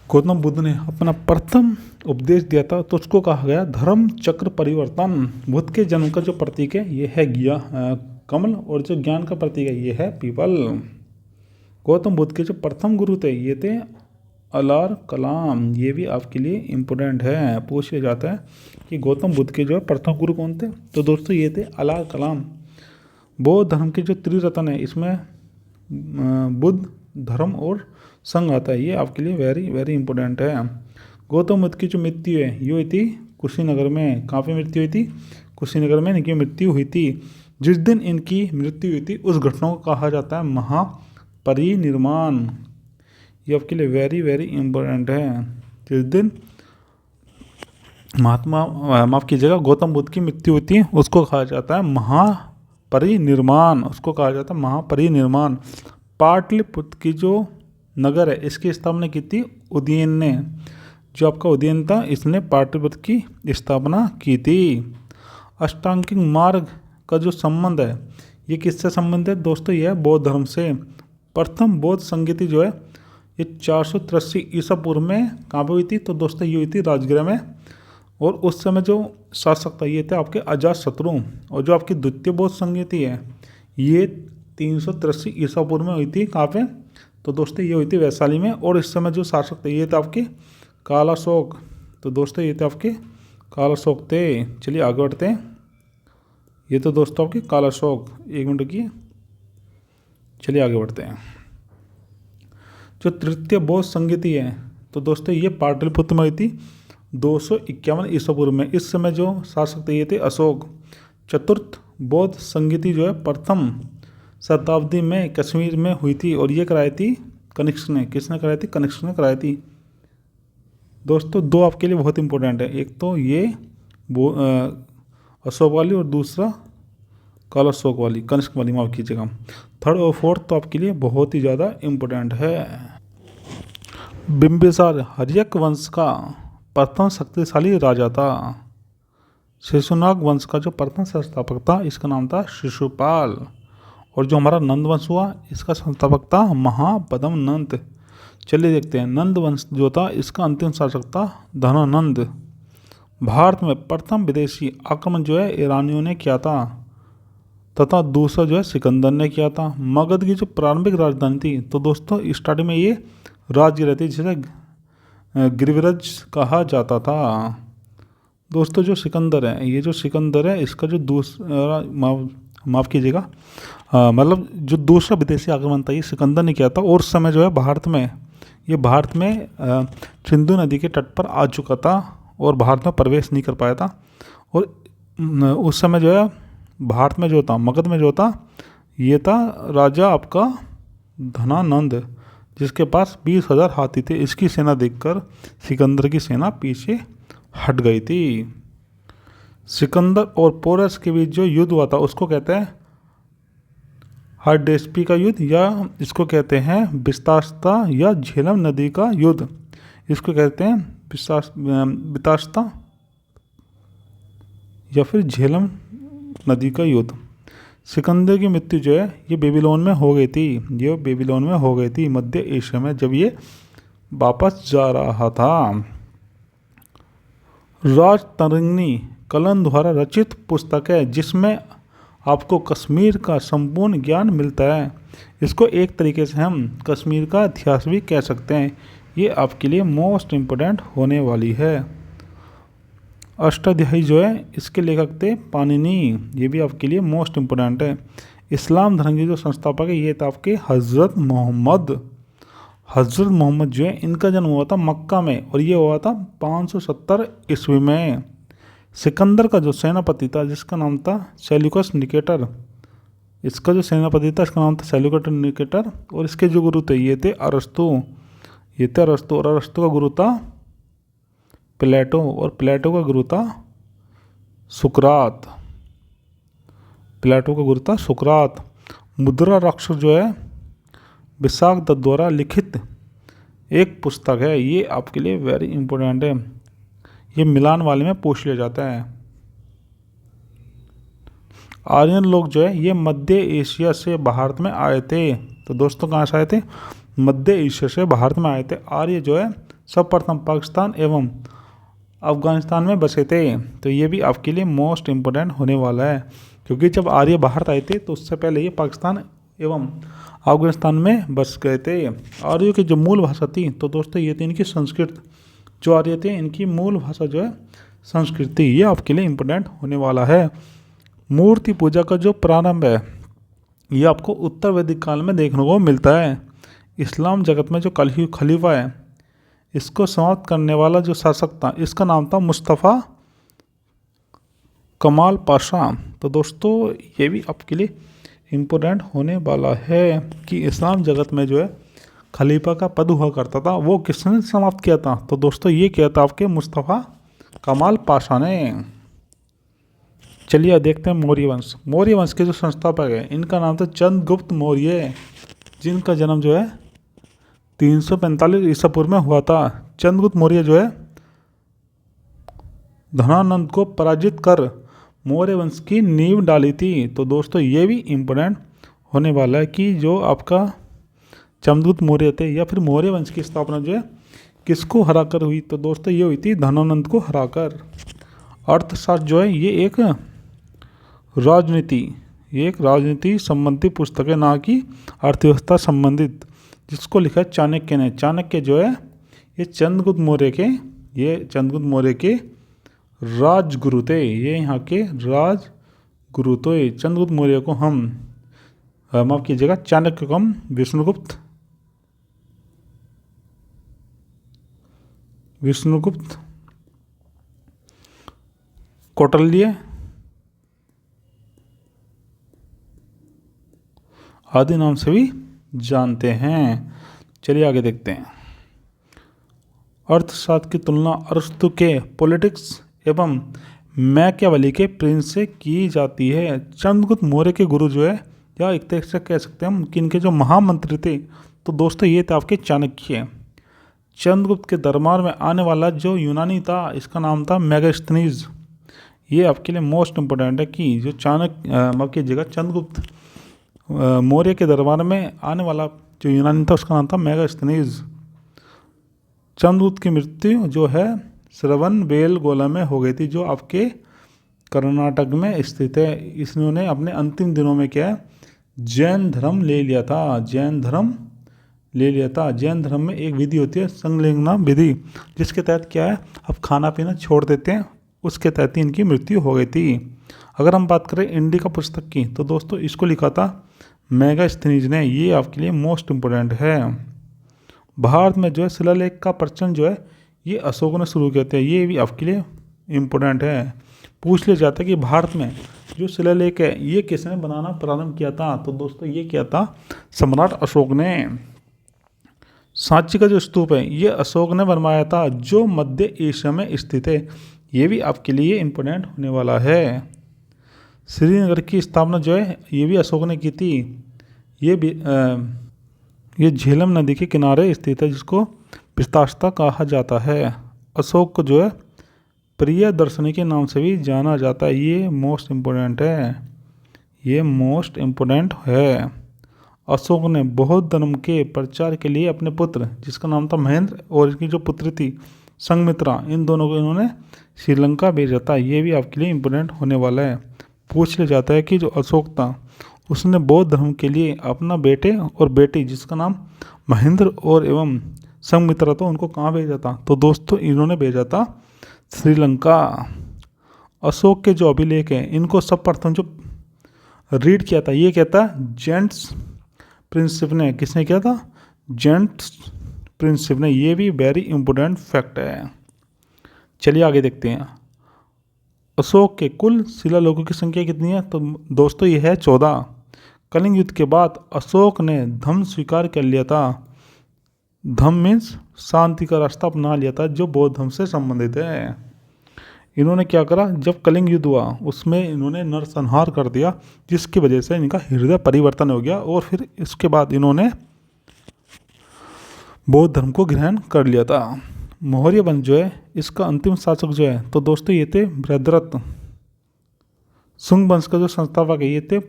Speaker 1: गौतम बुद्ध ने अपना प्रथम उपदेश दिया था तो उसको कहा गया धर्म चक्र परिवर्तन। बुद्ध के जन्म का जो प्रतीक है ये है कमल, और जो ज्ञान का प्रतीक है ये है पीपल। गौतम बुद्ध के जो प्रथम गुरु थे ये थे अलार कलाम। ये भी आपके लिए इम्पोर्टेंट है, पूछ लिया जाता है कि गौतम बुद्ध के जो है प्रथम गुरु कौन थे। तो दोस्तों ये थे अलार कलाम। बौद्ध धर्म के जो त्रिरत्न है इसमें बुद्ध, धर्म और संघ आता है। ये आपके लिए वेरी वेरी इंपॉर्टेंट है। गौतम बुद्ध की जो मृत्यु है ये हुई थी कुशीनगर में। कहाँ पे मृत्यु हुई थी? कुशीनगर में इनकी मृत्यु हुई थी। जिस दिन इनकी मृत्यु हुई थी उस घटना को कहा जाता है महापरिनिर्वाण। ये आपके लिए वेरी वेरी इंपॉर्टेंट है। जिस दिन माफ कीजिएगा गौतम बुद्ध की मृत्यु होती है उसको कहा जाता है महापरिनिर्वाण, उसको कहा जाता है महापरिनिर्वाण। पाटलिपुत्र की जो नगर है इसकी स्थापना की थी उदयन ने। जो आपका उदयन था इसने पाटलिपुत्र की स्थापना की थी। अष्टांगिक मार्ग का जो संबंध है ये किससे संबंध है दोस्तों? ये है बौद्ध धर्म से। प्रथम बौद्ध संगीति जो है ये 483 ईसा पूर्व में कहाँ पर हुई थी? तो दोस्तों ये हुई थी राजगृह में। और उस समय जो शासक था ये थे आपके अजातशत्रु। और जो आपकी द्वितीय बौद्ध संगीति है ये 383 ईसा पूर्व में हुई थी। कहाँ पे? तो दोस्तों ये हुई थी वैशाली में। और इस समय जो शासक थे ये थे आपके कालाशोक। तो दोस्तों ये थे आपके कालाशोक थे। चलिए आगे बढ़ते हैं। ये तो दोस्तों आपके कालाशोक, एक मिनट की, चलिए आगे बढ़ते हैं। जो तृतीय बौद्ध संगीति है तो दोस्तों ये पाटलिपुत्र में हुई थी 251 ईसा पूर्व में। इस समय जो शासक थे ये थे अशोक। चतुर्थ बौद्ध संगीति जो है प्रथम शताब्दी में कश्मीर में हुई थी और ये कराई थी कनिष्क ने। किसने कराई थी? कनिष्क ने कराई थी। दोस्तों दो आपके लिए बहुत इंपॉर्टेंट है, एक तो ये अशोक वाली और दूसरा कालाशोक वाली, कनिष्क वाली, माफ कीजिएगा। थर्ड और फोर्थ तो आपके लिए बहुत ही ज़्यादा इम्पोर्टेंट है। बिंबिसार हर्यक वंश का प्रथम शक्तिशाली राजा था। शिशुनाग वंश का जो प्रथम संस्थापक था इसका नाम था शिशुपाल। और जो हमारा नंद वंश हुआ इसका संस्थापक था महापद्म नंद। चलिए देखते हैं। नंद वंश जो था इसका अंतिम शासक था धनानंद। भारत में प्रथम विदेशी आक्रमण जो है ईरानियों ने किया था तथा दूसरा जो है सिकंदर ने किया था। मगध की जो प्रारंभिक राजधानी थी तो दोस्तों स्टार्टिंग में ये राज्य रहती जिसे गिरिव्रज कहा जाता था। दोस्तों जो सिकंदर है, ये जो सिकंदर है इसका जो दूसरा माफ़ कीजिएगा मतलब जो दूसरा विदेशी आक्रमण था ये सिकंदर ने किया था। और उस समय जो है भारत में सिंधु नदी के तट पर आ चुका था और भारत में प्रवेश नहीं कर पाया था। और उस समय जो है भारत में जो था, मगध में जो था ये था राजा आपका धनानंद जिसके पास 20,000 हाथी थे। इसकी सेना देखकर सिकंदर की सेना पीछे हट गई थी। सिकंदर और पोरस के बीच जो युद्ध हुआ था उसको कहते हैं हारडेस्पी का युद्ध, या इसको कहते हैं बिस्तास्ता या झेलम नदी का युद्ध। इसको कहते हैं बितास्ता या फिर झेलम नदी का युद्ध। सिकंदर की मृत्यु जो है ये बेबीलोन में हो गई थी। ये बेबीलोन में हो गई थी मध्य एशिया में जब ये वापस जा रहा था। राजतरंगिणी कलन द्वारा रचित पुस्तक है जिसमें आपको कश्मीर का संपूर्ण ज्ञान मिलता है। इसको एक तरीके से हम कश्मीर का इतिहास भी कह सकते हैं। ये आपके लिए मोस्ट इम्पोर्टेंट होने वाली है। अष्टाध्यायी जो है इसके लेखक थे पाणिनि। ये भी आपके लिए मोस्ट इम्पोर्टेंट है। इस्लाम धर्म के जो संस्थापक है ये थे आपके हज़रत मोहम्मद जो है इनका जन्म हुआ था मक्का में और ये हुआ था 570 ईस्वी में। सिकंदर का जो सेनापति था जिसका नाम था सेल्यूकस निकेटर, इसका जो सेनापति था इसका नाम था सेल्यूकस निकेटर। और इसके जो गुरु थे ये थे अरस्तु। और अरस्तु का गुरु था प्लेटो और प्लेटो का गुरु था सुकरात। मुद्रा राक्षस जो है विशाख दत्त द्वारा लिखित एक पुस्तक है। ये आपके लिए वेरी इंपॉर्टेंट है। ये मिलान वाले में पूछ लिया जाता है। आर्यन लोग जो है ये मध्य एशिया से भारत में आए थे। तो दोस्तों कहाँ से आए थे? मध्य एशिया से भारत में आए थे। आर्य जो है सर्वप्रथम पाकिस्तान एवं अफगानिस्तान में बसे थे। तो ये भी आपके लिए मोस्ट इम्पोर्टेंट होने वाला है, क्योंकि जब आर्य भारत आए थे तो उससे पहले ये पाकिस्तान एवं अफगानिस्तान में बस गए थे। आर्यों की जो मूल भाषा थी तो दोस्तों ये थी इनकी संस्कृत। जो आर्य थे इनकी मूल भाषा जो है संस्कृत थी। ये आपके लिए इम्पोर्टेंट होने वाला है। मूर्ति पूजा का जो प्रारंभ है ये आपको उत्तर वैदिक काल में देखने को मिलता है। इस्लाम जगत में जो खलीफा है इसको समाप्त करने वाला जो शासक था इसका नाम था मुस्तफ़ा कमाल पाशा। तो दोस्तों ये भी आपके लिए इम्पोर्टेंट होने वाला है कि इस्लाम जगत में जो है खलीफा का पद हुआ करता था वो किसने समाप्त किया था? तो दोस्तों ये किया था आपके मुस्तफ़ा कमाल पाशा ने। चलिए देखते हैं मौर्य वंश। मौर्य वंश के जो संस्थापक है इनका नाम था चंद्रगुप्त मौर्य, जिनका जन्म जो है 345 ईसा पूर्व में हुआ था। चंद्रगुप्त मौर्य जो है धनानंद को पराजित कर मौर्य वंश की नींव डाली थी। तो दोस्तों ये भी इम्पोर्टेंट होने वाला है कि जो आपका चंद्रगुप्त मौर्य थे या फिर मौर्य वंश की स्थापना जो है किसको हराकर हुई? तो दोस्तों ये हुई थी धनानंद को हराकर। अर्थशास्त्र जो है ये एक राजनीति संबंधी पुस्तक है, ना कि अर्थव्यवस्था संबंधित, जिसको लिखा है चाणक्य ने। चाणक्य जो है ये चंद्रगुप्त मौर्य के राजगुरु थे। ये यहाँ के राजगुरु थे। चंद्रगुप्त मौर्य को हम माफ कीजिएगा चाणक्य को हम विष्णुगुप्त कौटिल्य आदि नाम से भी जानते हैं। चलिए आगे देखते हैं। अर्थशास्त्र की तुलना अरस्तु के पॉलिटिक्स एवं मैकियावेली के प्रिंस से की जाती है। चंद्रगुप्त मौर्य के गुरु जो है या एक तरह से कह सकते हैं हम कि इनके जो महामंत्री थे तो दोस्तों ये थे आपके चाणक्य। चंद्रगुप्त के दरबार में आने वाला जो यूनानी था इसका नाम था मेगास्थनीज। ये आपके लिए मोस्ट इम्पोर्टेंट है कि जो माफ कीजिएगा चंद्रगुप्त मौर्य के दरबार में आने वाला जो यूनानी था उसका नाम था मेगास्थनीज। चंद्रगुप्त की मृत्यु जो है श्रवणबेलगोला में हो गई थी, जो आपके कर्नाटक में स्थित है। इन्होंने अपने अंतिम दिनों में क्या है जैन धर्म ले लिया था। जैन धर्म में एक विधि होती है संलिंगना विधि, जिसके तहत क्या है अब खाना पीना छोड़ देते हैं, उसके तहत ही इनकी मृत्यु हो गई थी। अगर हम बात करें इंडिका पुस्तक की तो दोस्तों इसको लिखा था मेगास्थनीज ने। ये आपके लिए मोस्ट इम्पोर्टेंट है। भारत में जो है शिलालेख का प्रचलन जो है ये अशोक ने शुरू किया था। ये भी आपके लिए इम्पोर्टेंट है। पूछ लिया जाता है कि भारत में जो शिलालेख है ये किसने बनाना प्रारंभ किया था? तो दोस्तों ये किया था सम्राट अशोक ने। सांची का जो स्तूप है ये अशोक ने बनवाया था, जो मध्य एशिया में स्थित है। ये भी आपके लिए इम्पोर्टेंट होने वाला है। श्रीनगर की स्थापना जो है ये भी अशोक ने की थी। ये झेलम नदी के किनारे स्थित है, जिसको पिस्ताश्ता कहा जाता है। अशोक को जो है प्रियदर्शनी के नाम से भी जाना जाता है। ये मोस्ट इम्पोर्टेंट है। अशोक ने बौद्ध धर्म के प्रचार के लिए अपने पुत्र जिसका नाम था महेंद्र और इनकी जो पुत्री थी संघमित्रा, इन दोनों को इन्होंने श्रीलंका भेजा था। ये भी आपके लिए इम्पोर्टेंट होने वाला है। पूछ लिया जाता है कि जो अशोक था उसने बौद्ध धर्म के लिए अपना बेटे और बेटी जिसका नाम महेंद्र और एवं संघमित्रा था उनको कहाँ भेजा था? तो दोस्तों इन्होंने भेजा था श्रीलंका। अशोक के जो अभिलेख हैं इनको सर्वप्रथम जो रीड किया था ये क्या था जेंट्स प्रिंसिप ने। किसने किया था? जेंट्स प्रिंसिप ने। ये भी वेरी इंपॉर्टेंट फैक्ट है। चलिए आगे देखते हैं। अशोक के कुल शिलालेखों की संख्या कितनी है? तो दोस्तों ये है 14। कलिंग युद्ध के बाद अशोक ने धम्म स्वीकार कर लिया था। धम्म मीन्स शांति का रास्ता अपना लिया था, जो बौद्ध धर्म से संबंधित है। इन्होंने क्या करा, जब कलिंग युद्ध हुआ उसमें इन्होंने नरसंहार कर दिया, जिसकी वजह से इनका हृदय परिवर्तन हो गया और फिर इसके बाद इन्होंने बौद्ध धर्म को ग्रहण कर लिया था। मौर्य वंश जो है इसका अंतिम शासक जो है तो दोस्तों ये थे बृहद्रथ। शुंग वंश का जो संस्थापक है ये थे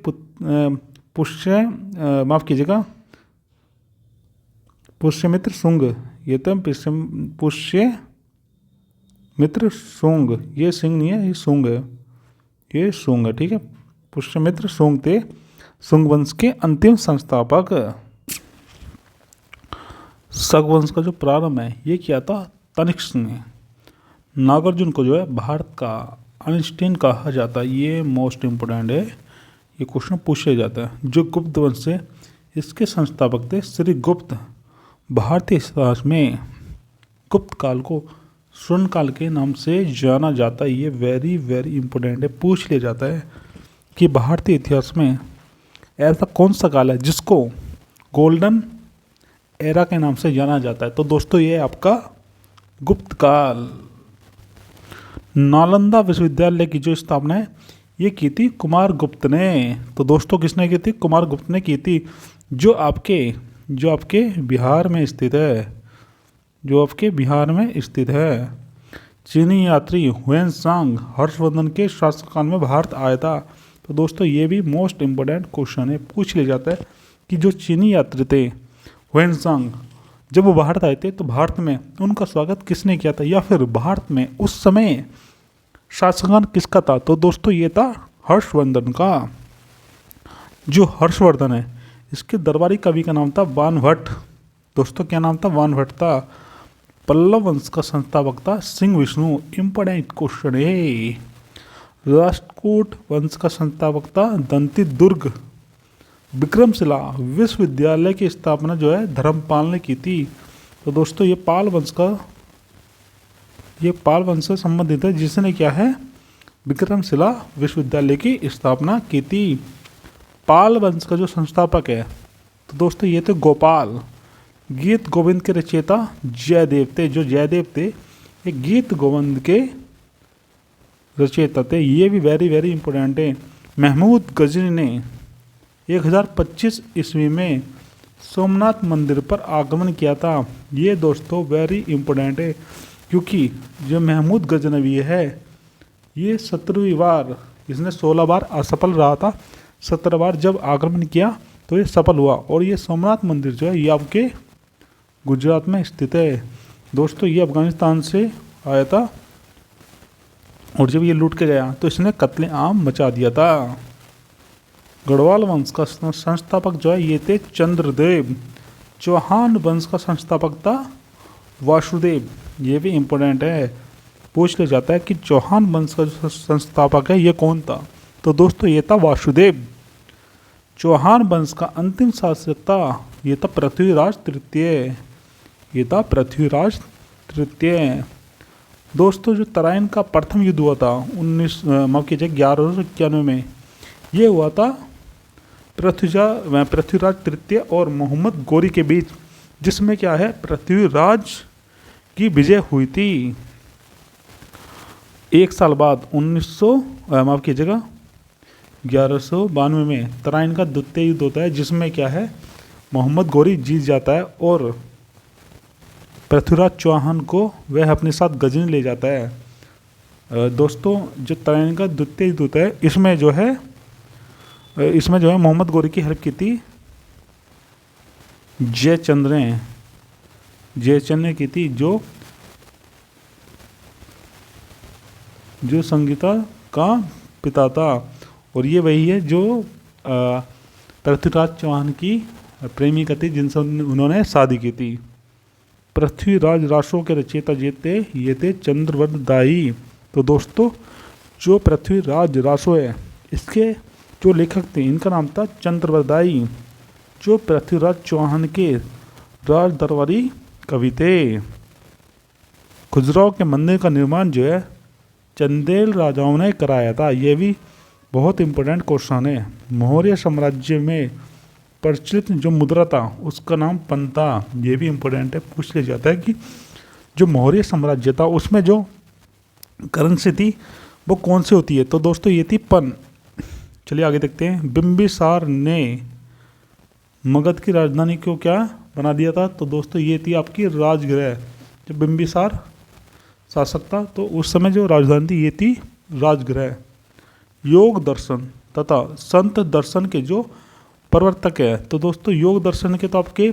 Speaker 1: पुष्य माफ कीजिएगा पुष्यमित्र शुंग। ये थे पुष्यमित्र शुंग। ये सिंह नहीं है, ये शुंग है, ये शुंग है, ठीक है। पुष्यमित्र शुंग थे शुंग वंश के अंतिम संस्थापक। शक वंश का जो प्रारंभ है ये किया था तनिष्क ने। नागार्जुन को जो है भारत का आइंस्टीन कहा जाता है, ये मोस्ट इम्पोर्टेंट है, ये क्वेश्चन पूछा जाता है। जो गुप्त वंश है इसके संस्थापक थे श्री गुप्त। भारतीय इतिहास में गुप्त काल को स्वर्ण काल के नाम से जाना जाता है, ये वेरी वेरी इंपॉर्टेंट है, पूछ लिया जाता है कि भारतीय इतिहास में ऐसा कौन सा काल है जिसको गोल्डन एरा के नाम से जाना जाता है। तो दोस्तों ये आपका गुप्त काल। नालंदा विश्वविद्यालय की जो स्थापना है ये की थी कुमार गुप्त ने। तो दोस्तों किसने की थी? कुमार गुप्त ने की थी, जो आपके बिहार में स्थित है, जो आपके बिहार में स्थित है। चीनी यात्री हुएनसांग हर्षवर्धन के शासनकाल में भारत आया था। तो दोस्तों ये भी मोस्ट इम्पोर्टेंट क्वेश्चन है, पूछ लिया जाता है कि जो चीनी यात्री थे हुएनसांग, जब वो भारत आए थे तो भारत में उनका स्वागत किसने किया था, या फिर भारत में उस समय शासनकाल किसका था? तो दोस्तों ये था हर्षवर्धन का। जो हर्षवर्धन है इसके दरबारी कवि का नाम था बाणभट्ट। दोस्तों क्या नाम था? बाणभट्ट था। पल्लव वंश का संस्थापक था सिंह विष्णु। इंपॉर्टेंट क्वेश्चन है। राष्ट्रकूट वंश का संस्थापक था दंती दुर्ग। विक्रमशिला विश्वविद्यालय की स्थापना जो है धर्मपाल ने की थी। तो दोस्तों ये पाल वंश से संबंधित है, जिसने क्या है विक्रमशिला विश्वविद्यालय की स्थापना की थी। पाल वंश का जो संस्थापक है तो दोस्तों ये थे गोपाल। गीत गोविंद के रचयिता जयदेव थे। जो जयदेव थे ये गीत गोविंद के रचयिता थे, ये भी वेरी वेरी इंपॉर्टेंट है। महमूद गजनी ने 1025 ईस्वी में सोमनाथ मंदिर पर आक्रमण किया था। ये दोस्तों वेरी इंपॉर्टेंट है, क्योंकि जो महमूद गजनवी है ये 17वीं बार, इसने 16 बार असफल रहा था, 17 बार जब आक्रमण किया तो ये सफल हुआ। और ये सोमनाथ मंदिर जो है ये आपके गुजरात में स्थित है। दोस्तों ये अफगानिस्तान से आया था और जब ये लूट के गया तो इसने कत्ले आम मचा दिया था। गढ़वाल वंश का संस्थापक जो है ये थे चंद्रदेव। चौहान वंश का संस्थापक था वासुदेव। ये भी इम्पोर्टेंट है, पूछ लिया जाता है कि चौहान वंश का जो संस्थापक है ये कौन था? तो दोस्तों ये था वासुदेव। चौहान वंश का अंतिम शासक था ये था पृथ्वीराज तृतीय। ये था पृथ्वीराज तृतीय। दोस्तों जो तराइन का प्रथम युद्ध हुआ था 1191 में, ये हुआ था पृथ्वीराज तृतीय और मोहम्मद गोरी के बीच, जिसमें क्या है पृथ्वीराज की विजय हुई थी। एक साल बाद 1192 में तराइन का द्वितीय युद्ध होता है, जिसमें क्या है मोहम्मद गोरी जीत जाता है और पृथ्वीराज चौहान को वह अपने साथ गजनी ले जाता है। दोस्तों जो तराइन का द्वितीय युद्ध होता है इसमें जो है मोहम्मद गोरी की हेल्प की थी जयचंद ने की थी, जो संगीता का पिता था। और ये वही है जो पृथ्वीराज चौहान की प्रेमिका थी जिनसे उन्होंने शादी की थी। पृथ्वीराज रासों के रचयिता ये थे चंद्रवद दाई। तो दोस्तों जो पृथ्वीराज रासो है इसके जो लेखक थे इनका नाम था चंद्रवरदाई, जो पृथ्वीराज चौहान के राज दरबारी कवि थे। खजुराहो के मंदिर का निर्माण जो है चंदेल राजाओं ने कराया था। ये भी बहुत इंपॉर्टेंट क्वेश्चन है। मौर्य साम्राज्य में प्रचलित जो मुद्रा था उसका नाम पन था। ये भी इंपॉर्टेंट है, पूछ लिया जाता है कि जो मौर्य साम्राज्य था उसमें जो करेंसी थी वो कौन सी होती है? तो दोस्तों ये थी पन। चलिए आगे देखते हैं। बिंबिसार ने मगध की राजधानी को क्या बना दिया था? तो दोस्तों ये थी आपकी राजगृह। जब बिंबिसार शासक था तो उस समय जो राजधानी थी ये थी राजगृह। योग दर्शन तथा संत दर्शन के जो प्रवर्तक है, तो दोस्तों योग दर्शन के तो आपके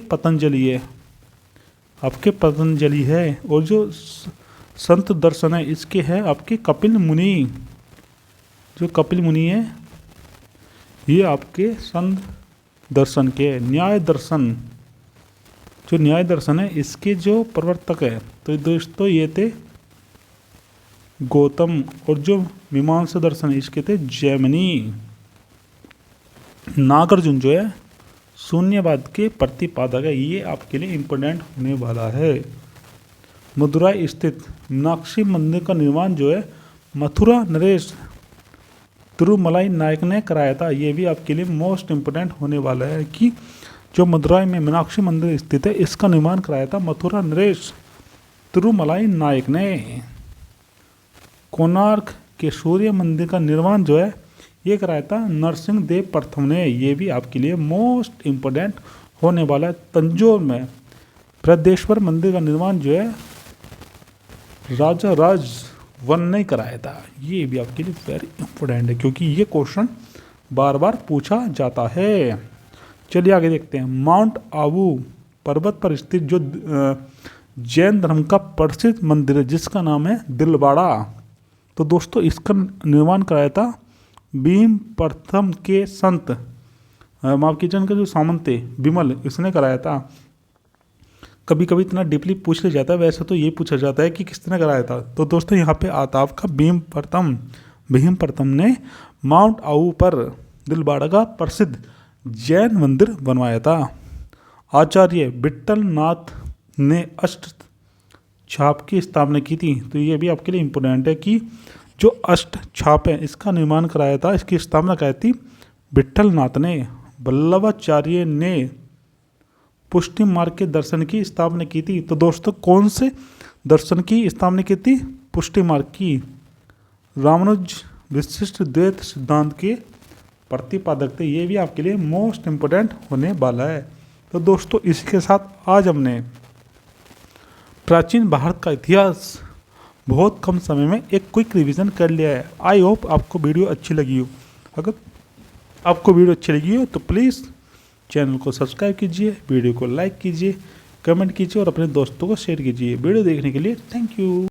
Speaker 1: पतंजलि है, और जो संत दर्शन है इसके है आपके कपिल मुनि। जो कपिल मुनि है ये आपके संत दर्शन के है। न्याय दर्शन, जो न्याय दर्शन है इसके जो प्रवर्तक है, तो दोस्तों ये थे गौतम, और जो मीमांसा दर्शन है इसके थे जैमिनी। नागार्जुन जो है शून्यवाद के प्रतिपादक है, ये आपके लिए इम्पोर्टेंट होने वाला है। मदुराई स्थित मीनाक्षी मंदिर का निर्माण जो है मथुरा नरेश तिरुमलाई नायक ने कराया था, ये भी आपके लिए मोस्ट इम्पोर्टेंट होने वाला है कि जो मदुराई में मीनाक्षी मंदिर स्थित है इसका निर्माण कराया था मथुरा नरेश तिरुमलाई नायक ने। कोणार्क के सूर्य मंदिर का निर्माण जो है ये कराया था नरसिंह देव प्रथम ने, ये भी आपके लिए मोस्ट इम्पोर्टेंट होने वाला है। तंजौर में बृहदेश्वर मंदिर का निर्माण जो है राजा राज वन ने कराया था, ये भी आपके लिए वेरी इंपॉर्टेंट है क्योंकि ये क्वेश्चन बार बार पूछा जाता है। चलिए आगे देखते हैं। माउंट आबू पर्वत पर स्थित जो जैन धर्म का प्रसिद्ध मंदिर है जिसका नाम है दिलवाड़ा, तो दोस्तों इसका निर्माण कराया था भीम प्रथम के संत माफ कीजिए के जो सामंत थे विमल, इसने कराया था। कभी कभी इतना डीपली पूछ लिया जाता है, वैसे तो ये पूछा जाता है कि किसने कराया था, तो दोस्तों यहाँ पे आता आपका भीम प्रथम ने माउंट आबू पर दिलवाड़ा का प्रसिद्ध जैन मंदिर बनवाया था। आचार्य विट्ठल नाथ ने अष्ट छाप की स्थापना की थी, तो ये भी आपके लिए इम्पोर्टेंट है कि जो अष्ट छाप है इसका निर्माण कराया था, इसकी स्थापना कराई थी विट्ठल नाथ ने। वल्लभाचार्य ने पुष्टि मार्ग के दर्शन की स्थापना की थी, तो दोस्तों कौन से दर्शन की स्थापना की थी? पुष्टि मार्ग की। रामानुज विशिष्ट द्वैत सिद्धांत के प्रतिपादक थे, ये भी आपके लिए मोस्ट इम्पोर्टेंट होने वाला है। तो दोस्तों इसी के साथ आज हमने प्राचीन भारत का इतिहास बहुत कम समय में एक क्विक रिवीजन कर लिया है। आई होप आपको वीडियो अच्छी लगी हो। अगर आपको वीडियो अच्छी लगी हो तो प्लीज़ चैनल को सब्सक्राइब कीजिए, वीडियो को लाइक कीजिए, कमेंट कीजिए और अपने दोस्तों को शेयर कीजिए। वीडियो देखने के लिए थैंक यू।